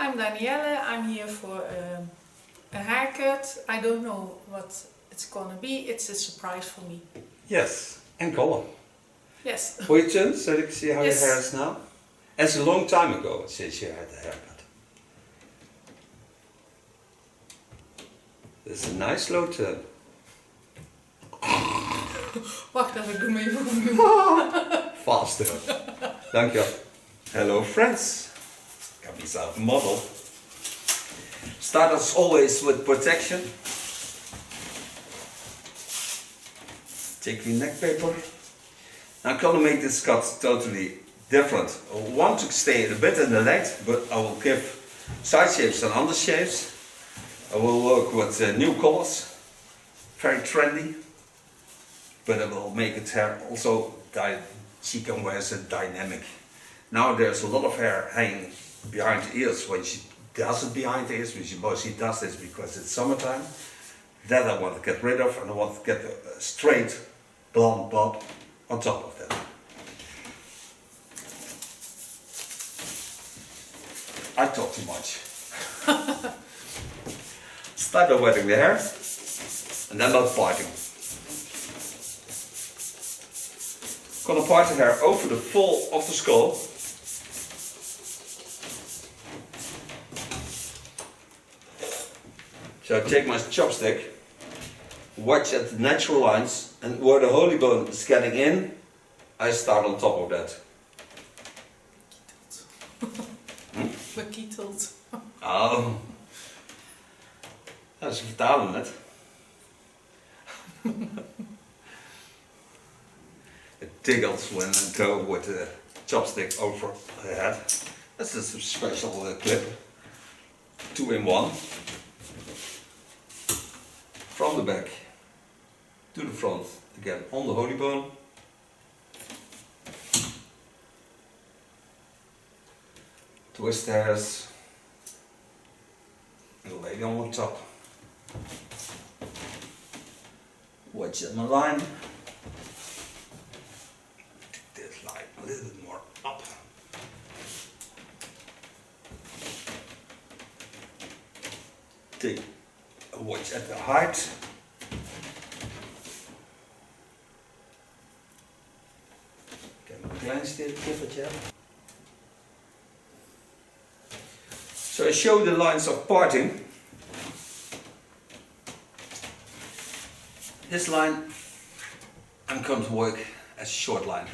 I'm Danielle. I'm here for a haircut. I don't know what it's gonna be. It's a surprise for me. Yes, and color. Yes. Voor je turn, so you can see how Yes. your hair is now. It's a long time ago since you had the haircut. It's a nice slow turn. Wacht even, ik doe me even opnieuw. Faster. Dankjewel. Hello friends. Got myself a model. Start as always with protection. Take the neck paper. Now I'm gonna make this cut totally different. I want to stay a bit in the length, but I will give side shapes and under shapes. I will work with new colors, very trendy, but I will make it hair also she can wear it dynamic. Now there's a lot of hair hanging behind the ears when she does it behind the ears, when she does this because it's summertime. That I want to get rid of, and I want to get a straight blonde bob on top of that. I talk too much. Start by wetting the hair, and then by parting. I'm gonna part the hair over the fall of the skull. So I take my chopstick, watch at the natural lines, and where the holy bone is getting in, I start on top of that. Bekieteld. Oh. Dat is vertalen net. It tickles when I go with the chopstick over the head. That's just a special clip. 2-in-1. From the back to the front, again on the holy bone. Twist the hairs and lay them on top. Watch at my line. Take this line a little bit more up. Take a watch at the height. Ik heb een klein kippertje. So I show the lines of parting. This line I'm going to work as a short line.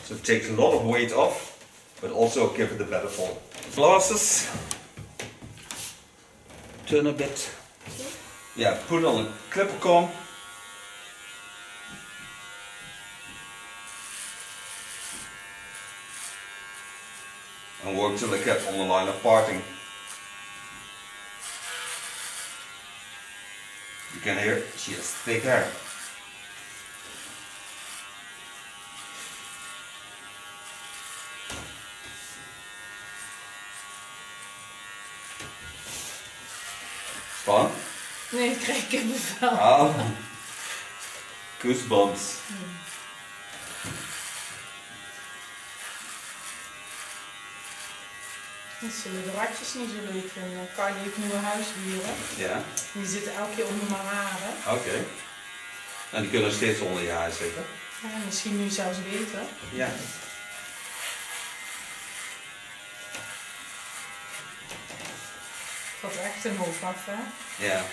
So it takes a lot of weight off, but also give it a better fall. Glasses. Turn a bit. Yeah, put on a clipper comb. And work till I get on the line of parting. You can hear she has thick hair. Fun? Nee, ik krijg kippenvel. Oh. Goosebumps. Dat zullen de ratjes niet zo leuk vinden. Carly heeft nieuwe huisdieren. Ja. Die zitten elke keer onder mijn haren. Oké. En die kunnen steeds onder je haar zitten. Ja, misschien nu zelfs weten. Ja. Ik had echt een hoofd af, hè? Ja.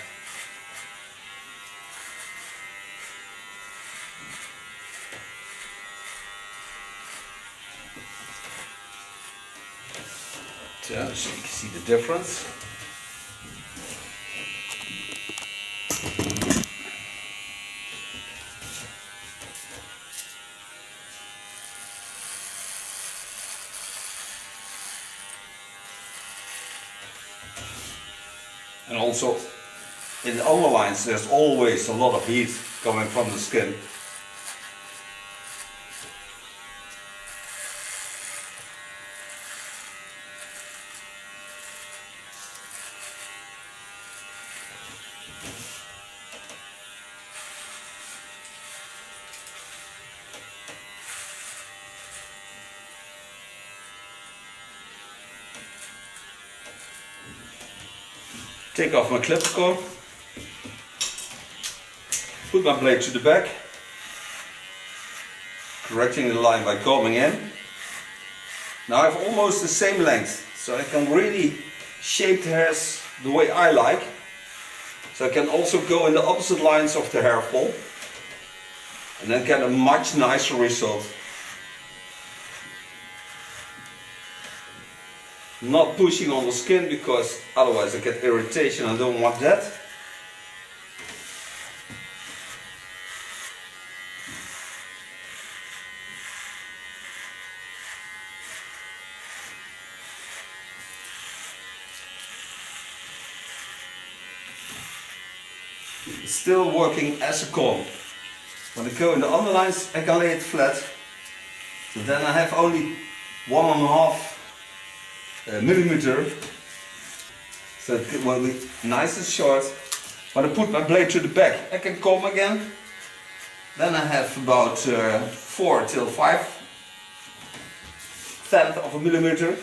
So you can see the difference. And also in the underlines there's always a lot of heat coming from the skin. Take off my clipper core. Put my blade to the back. Correcting the line by combing in. Now I have almost the same length, so I can really shape the hairs the way I like. So I can also go in the opposite lines of the hair fall and then get a much nicer result. Not pushing on the skin because otherwise I get irritation. I don't want that. Still working as a comb. When I go in the underlines, I can lay it flat. So then I have only 1.5 millimeter. So it will be nice and short. When I put my blade to the back, I can comb again. Then I have about 4 till 5/10 of a millimeter.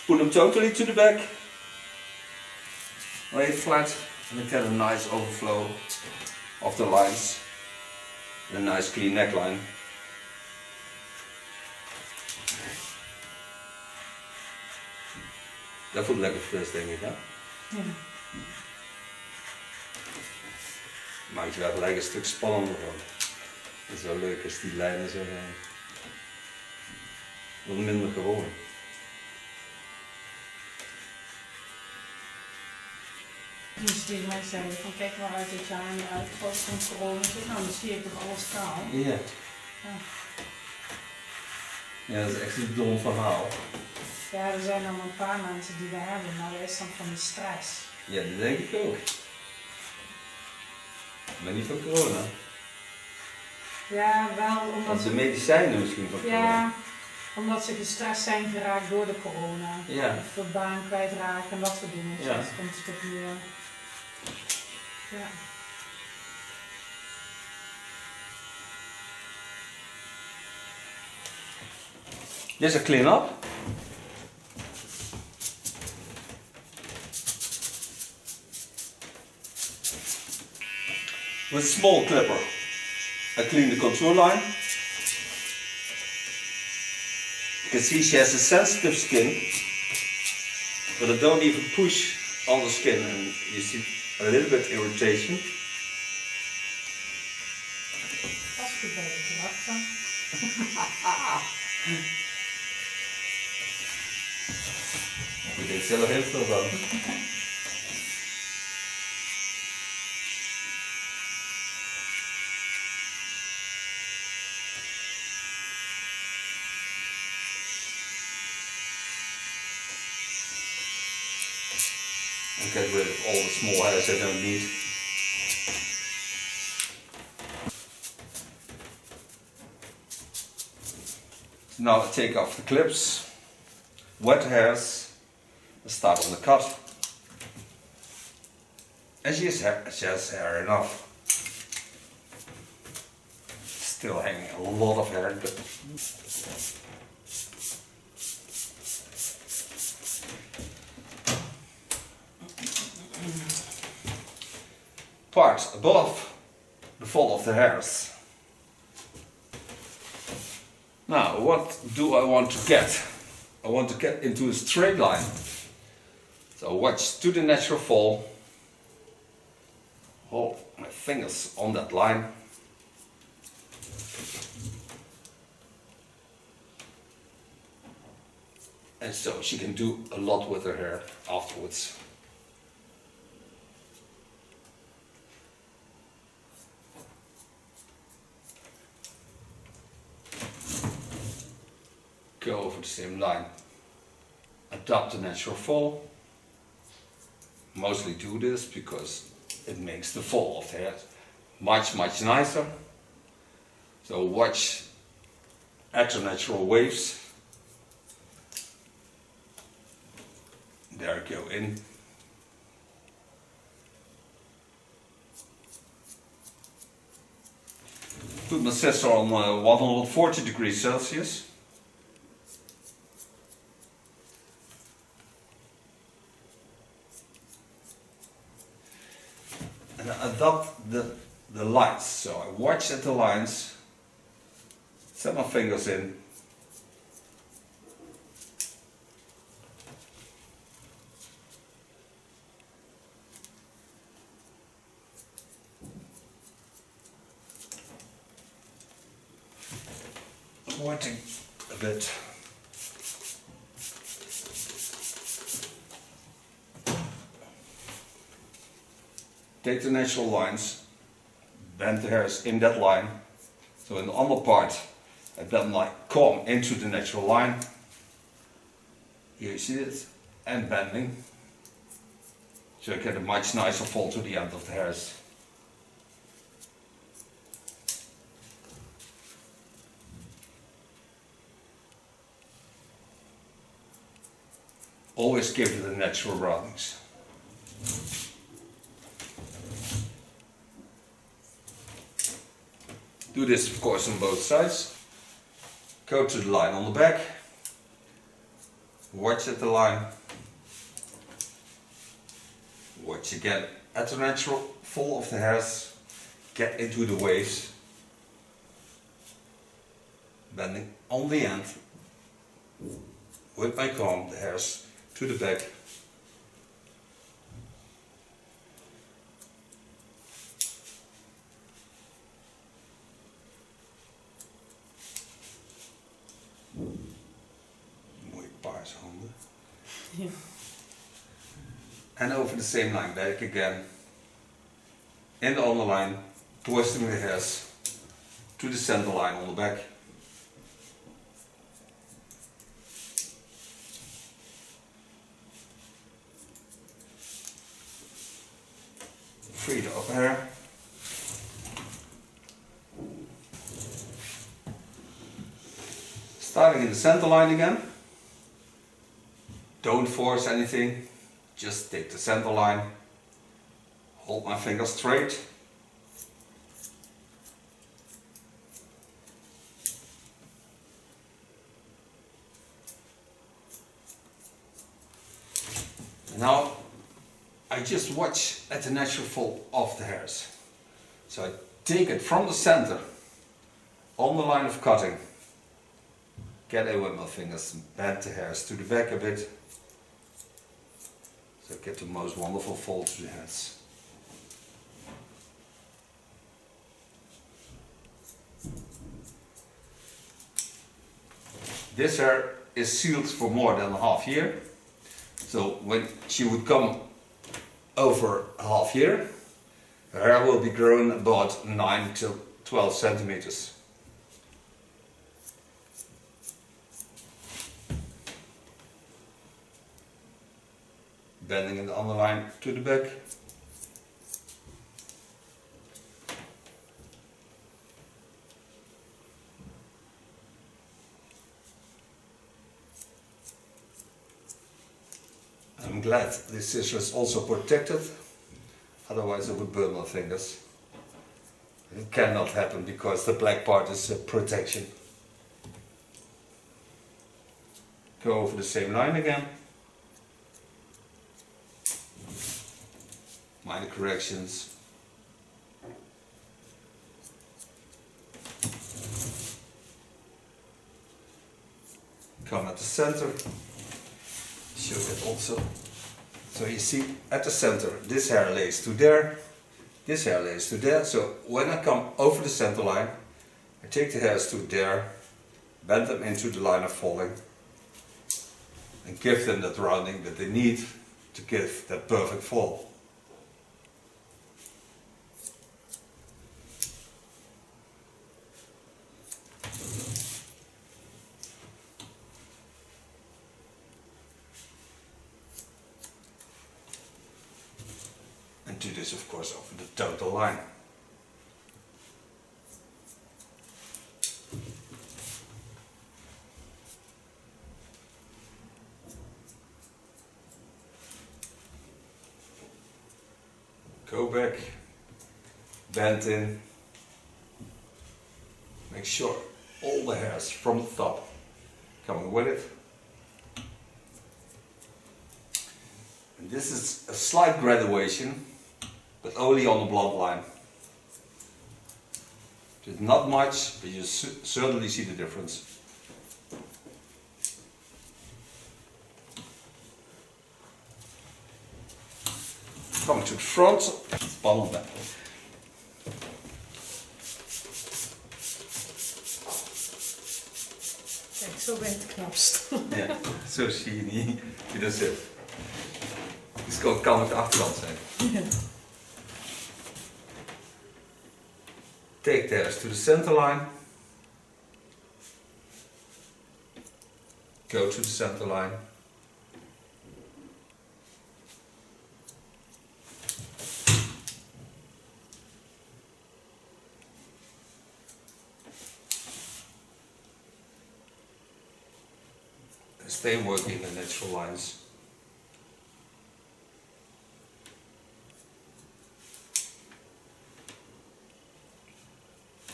Put them totally to the back. Lay it flat and I get a nice overflow of the lines and a nice clean neckline. Dat voelt lekker fris, denk ik, hè? Ja. Maakt je wel gelijk een stuk spannender van. Het is wel leuk als die lijnen zo wat minder gewoon. Dus tegen mij zeiden van kijk maar uit dit jaar niet uitgevallen van corona. Nou, dan zie ik toch alles kaal. Ja. Ja, dat is echt een dom verhaal. Ja, er zijn dan een paar mensen die dat hebben, maar dat is dan van die stress. Ja, dat denk ik ook. Maar niet van corona. Ja, wel omdat... Want de medicijnen misschien van corona. Ja, omdat ze gestrest zijn geraakt door de corona. Ja. Of de baan kwijtraken en dat soort dingen. Ja. Dus komt het op neer. Ja. This is a clean up. With a small clipper, I clean the contour line. You can see she has a sensitive skin, but I don't even push on the skin and you see a little bit irritation. Pas goed bij de karakter. Ik denk zelf heel veel van. And get rid of all the small hairs I don't need. Now I take off the clips, wet hairs, and start on the cut. And she has hair enough. Still hanging a lot of hair. But part above the fall of the hairs. Now, what do I want to get? I want to get into a straight line. So watch to the natural fall. Hold my fingers on that line. And so she can do a lot with her hair afterwards. Go over the same line. Adopt the natural fall. Mostly do this because it makes the fall of the hair much nicer. So watch at the natural waves. There I go in. Put my scissor on 140 degrees Celsius. Now adopt the lines. So I watch at the lines, set my fingers in. Wetting a bit. Take the natural lines, bend the hairs in that line. So in the under part, I bend my comb into the natural line. Here you see it, and bending. So you get a much nicer fall to the end of the hairs. Always give it the natural roundings. Do this of course on both sides. Go to the line on the back. Watch at the line. Watch again at the natural fall of the hairs. Get into the waves. Bending on the end. With my comb, the hairs to the back. Mooie paarse handen. Ja. And over the same line back again. In the underline, twisting the hairs to the center line on the back. Free the upper hair. Starting in the center line again. Don't force anything, just take the center line, hold my fingers straight. Now I just watch at the natural fall of the hairs. So I take it from the center on the line of cutting. Get in with my fingers and bend the hairs to the back a bit. So get the most wonderful fall to the hairs. This hair is sealed for more than a half year. So when she would come over a half year, her hair will be grown about 9 to 12 centimeters. Bending in the underline to the back. I'm glad this scissor is also protected, otherwise I would burn my fingers. It cannot happen because the black part is a protection. Go over the same line again. Minor corrections. Come at the center. Show that also. So you see at the center, this hair lays to there, this hair lays to there. So when I come over the center line, I take the hairs to there, bend them into the line of falling, and give them that rounding that they need to give that perfect fall. And do this of course over the total line. Go back, bend in, make sure all the hairs from the top coming with it. And this is a slight graduation but only on the blonde line. It's not much, but you certainly see the difference. Coming to the front, spannend. Kijk, zo ben je het knapst. Ja, zo zie je niet wie er zit. Dus het kan ook de achterkant zijn. Ja. Take theirs to the center line. Go to the center line. And stay working the natural lines.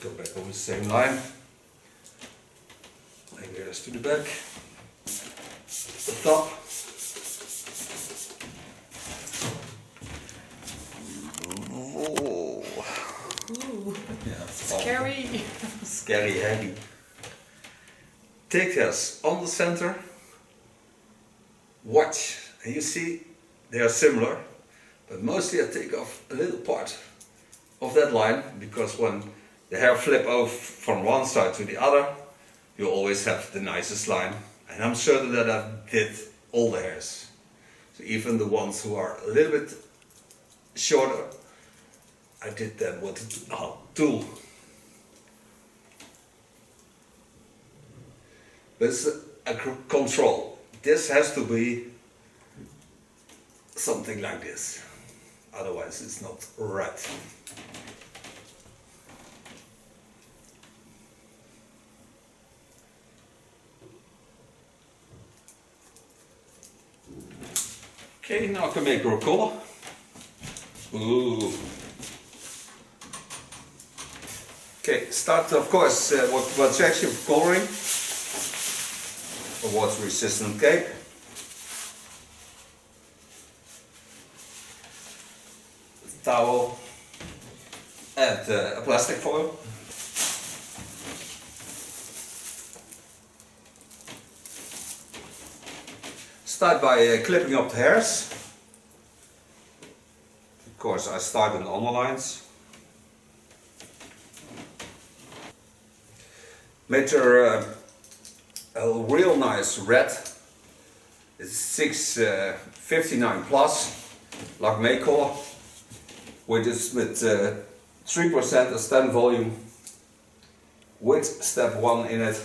Go back over the same line. Lay this to the back. The top. Oh. Ooh, Yeah, scary. Scary, heavy. Take this on the center. Watch, and you see they are similar, but mostly I take off a little part of that line, because when the hair flip over from one side to the other, you always have the nicest line. And I'm certain that I did all the hairs. So even the ones who are a little bit shorter, I did them with a tool. But it's a control. This has to be something like this. Otherwise it's not right. Okay, now I can make her a color. Ooh. Okay, start of course what's actually coloring, or water resistant cape. Towel and a plastic foil. Start by clipping up the hairs. Of course I start on the underlines. Made her a real nice red. It's 659 plus Lacme color, which is with 3% a stand volume with step 1 in it.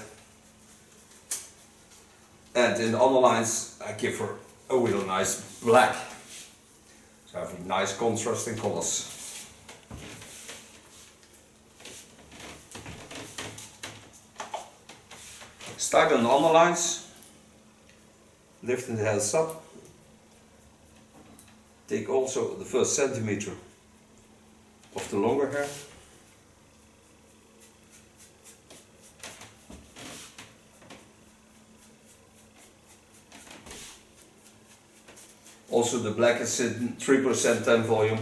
And in the underlines I give her a real nice black. So I have a nice contrasting colors. Start on the underlines, lifting the heads up. Take also the first centimeter of the longer hair. Also the black is in 3% tan volume.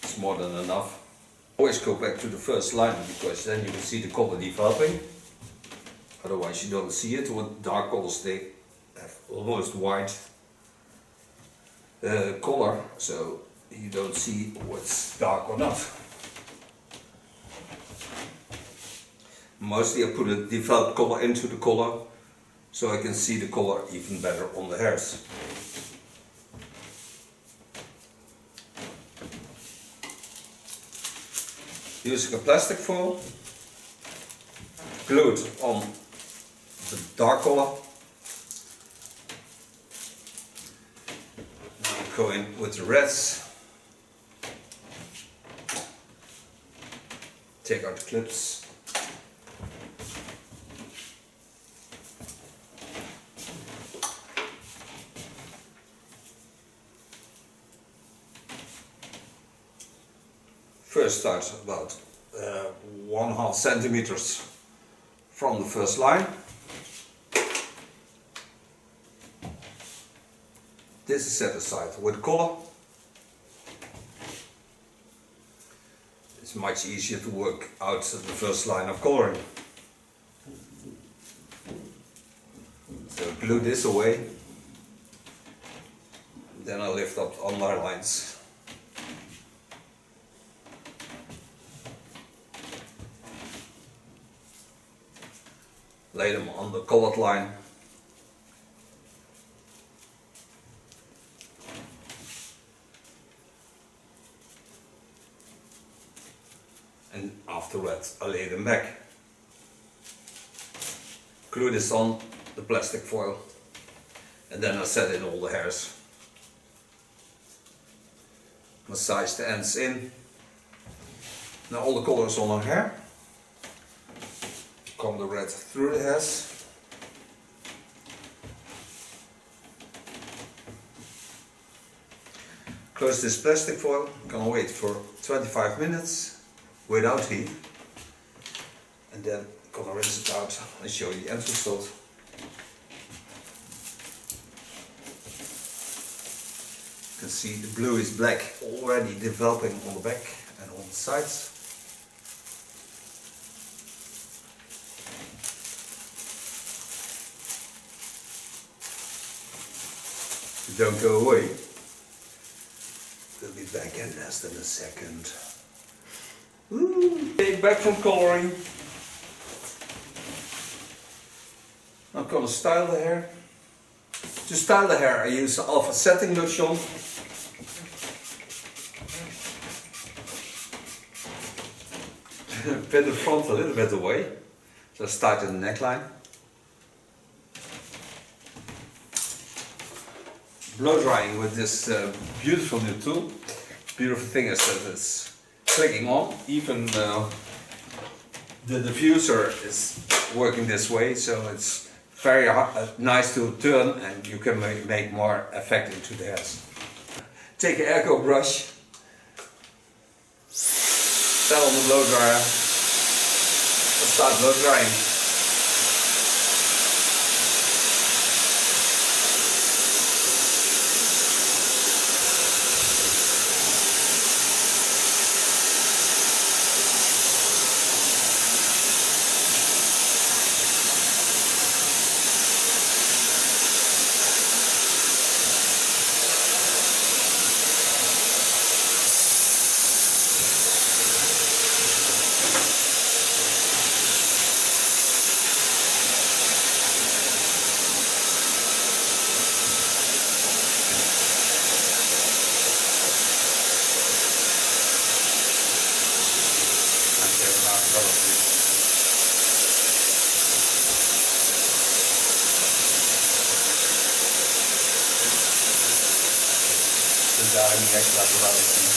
It's more than enough. Always go back to the first line, because then you can see the color developing. Otherwise you don't see it. With dark colors they have almost white color, so you don't see what's dark or not. Mostly I put a developed color into the color, so I can see the color even better on the hairs. Using a plastic foil, glued on the dark color. Now go in with the reds. Take out the clips. First start about 1.5 centimeters from the first line. This is set aside with color. it's much easier to work out the first line of coloring. So glue this away, then I lift up the underlines. Lay them on the colored line. And afterwards I lay them back. Glue this on the plastic foil and then I set in all the hairs. Massage the ends in. Now all the colors on our hair. Comb the red through the hairs. Close this plastic foil. Gonna wait for 25 minutes without heat. And then gonna rinse it out and show you the end result. You can see the blue is black already developing on the back and on the sides. Don't go away. We'll be back in less than a second. Ooh. Okay, back from coloring. I'm gonna style the hair. To style the hair, I use alpha setting lotion. Pin the front a little bit away. Just start in the neckline. Blow drying with this beautiful new tool. Beautiful thing is that it's clicking on. Even the diffuser is working this way, so it's very nice to turn and you can make more effect into the hairs. Take an Echo brush, set on the blow dryer, and start blow drying. Daar niet echt laten laten zien.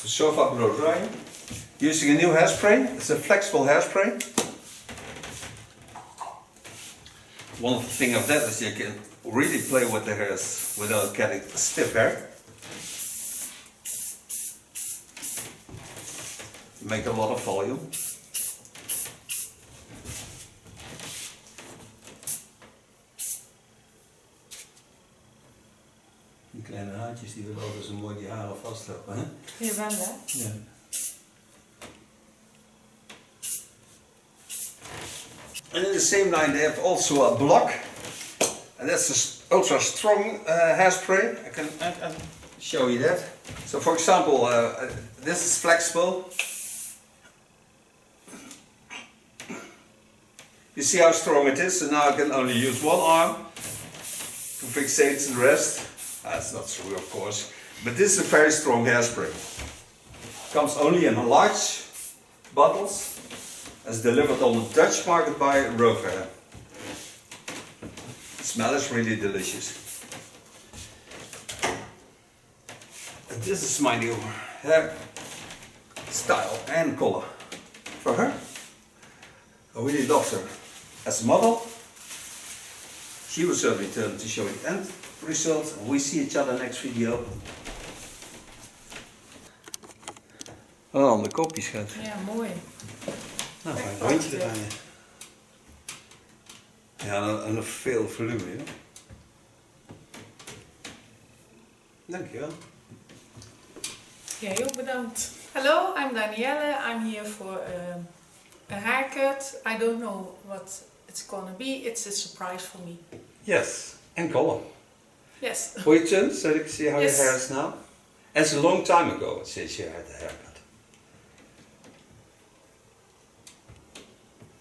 So far blow drying. Using a new hairspray. It's a flexible hairspray. One thing of that is you can really play with the hairs without getting stiff hair. Make a lot of volume. Die kleine haartjes die willen altijd zo mooi die haren vasthouden, hè? Jawel, hè? Ja. And in the same line they have also a block, and that's a ultra strong hairspray. I can show you that. So for example, this is flexible. You see how strong it is, and now I can only use one arm to fixate the rest. That's not true, of course, but this is a very strong hairspray. Comes only in large bottles. It's delivered on the Dutch market by Rover. The smell is really delicious. And this is my new hair style and color for her. I really love her as a model. She will certainly turn to show the end result. We see each other next video. Een ander kopje, schat. Ja, mooi. Nou, Echt een rondje prachtig. draaien. Ja, en nog veel volume, hè? Dankjewel. Jij ook bedankt. Hello, I'm Danielle. I'm here for a haircut. I don't know what it's gonna be. It's a surprise for me. Yes, and color. Yes. For your turn, so you can see how Yes. your hair is now. It's a long time ago since you had the haircut.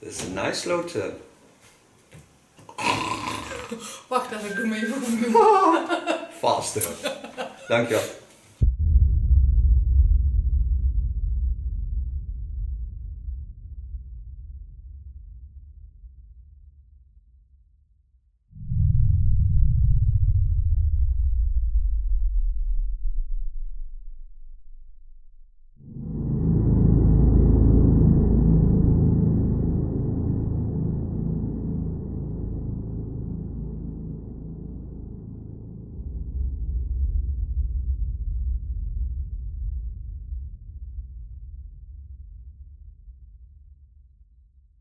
It's a nice slow turn. Wacht even, ik doe me even opnieuw. Faster. Dankjewel.